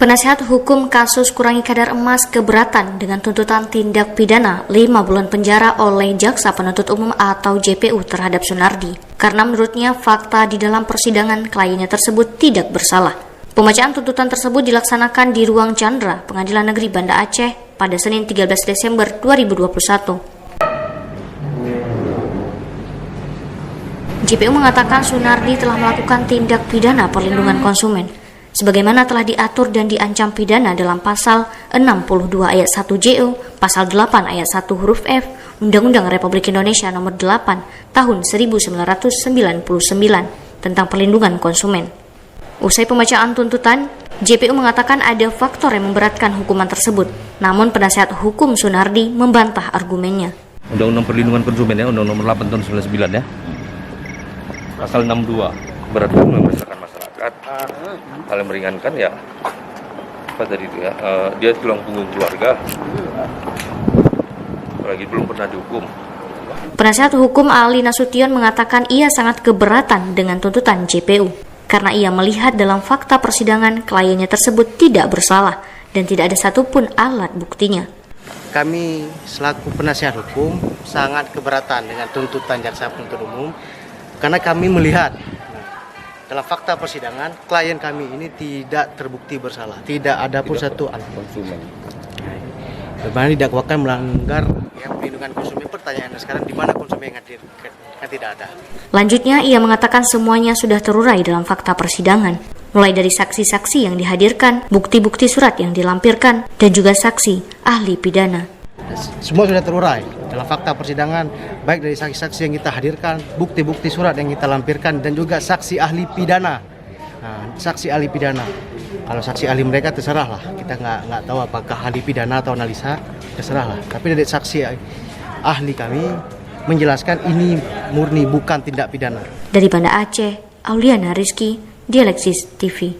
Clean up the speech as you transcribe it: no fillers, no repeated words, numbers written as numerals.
Penasihat hukum kasus kurangi kadar emas keberatan dengan tuntutan tindak pidana 5 bulan penjara oleh Jaksa Penuntut Umum atau JPU terhadap Sunardi. Karena menurutnya fakta di dalam persidangan kliennya tersebut tidak bersalah. Pembacaan tuntutan tersebut dilaksanakan di Ruang Chandra, Pengadilan Negeri Banda Aceh pada Senin 13 Desember 2021. JPU mengatakan Sunardi telah melakukan tindak pidana perlindungan konsumen sebagaimana telah diatur dan diancam pidana dalam pasal 62 ayat 1 JO, pasal 8 ayat 1 huruf F, Undang-Undang Republik Indonesia nomor 8 tahun 1999 tentang perlindungan konsumen. Usai pembacaan tuntutan, JPU mengatakan ada faktor yang memberatkan hukuman tersebut, namun penasihat hukum Sunardi membantah argumennya. Undang-Undang Perlindungan Konsumen ya, Undang-Undang nomor 8 tahun 1999 ya. Pasal 62, beratkan meresahkan masyarakat. Hal yang meringankan ya apa tadi itu ya, dia tulang punggung keluarga, apalagi belum pernah dihukum. Penasihat hukum Ali Nasution mengatakan ia sangat keberatan dengan tuntutan JPU karena ia melihat dalam fakta persidangan kliennya tersebut tidak bersalah dan tidak ada satupun alat buktinya. Kami selaku penasihat hukum sangat keberatan dengan tuntutan Jaksa Penuntut Umum karena kami melihat dalam fakta persidangan, klien kami ini tidak terbukti bersalah. Tidak ada pun satu alat konsumen. Bagaimana didakwakan melanggar perlindungan konsumen. Pertanyaannya sekarang di mana konsumen yang hadir? Kan tidak ada. Lanjutnya, ia mengatakan semuanya sudah terurai dalam fakta persidangan. Mulai dari saksi-saksi yang dihadirkan, bukti-bukti surat yang dilampirkan, dan juga saksi ahli pidana. Semua sudah terurai dalam fakta persidangan, baik dari saksi-saksi yang kita hadirkan, bukti-bukti surat yang kita lampirkan, dan juga saksi ahli pidana. Nah, saksi ahli pidana, kalau saksi ahli mereka terserahlah, kita nggak tahu apakah ahli pidana atau analisa, terserahlah. Tapi dari saksi ahli kami menjelaskan ini murni bukan tindak pidana. Dari Banda Aceh, Auliana Rizky, Dialeksis TV.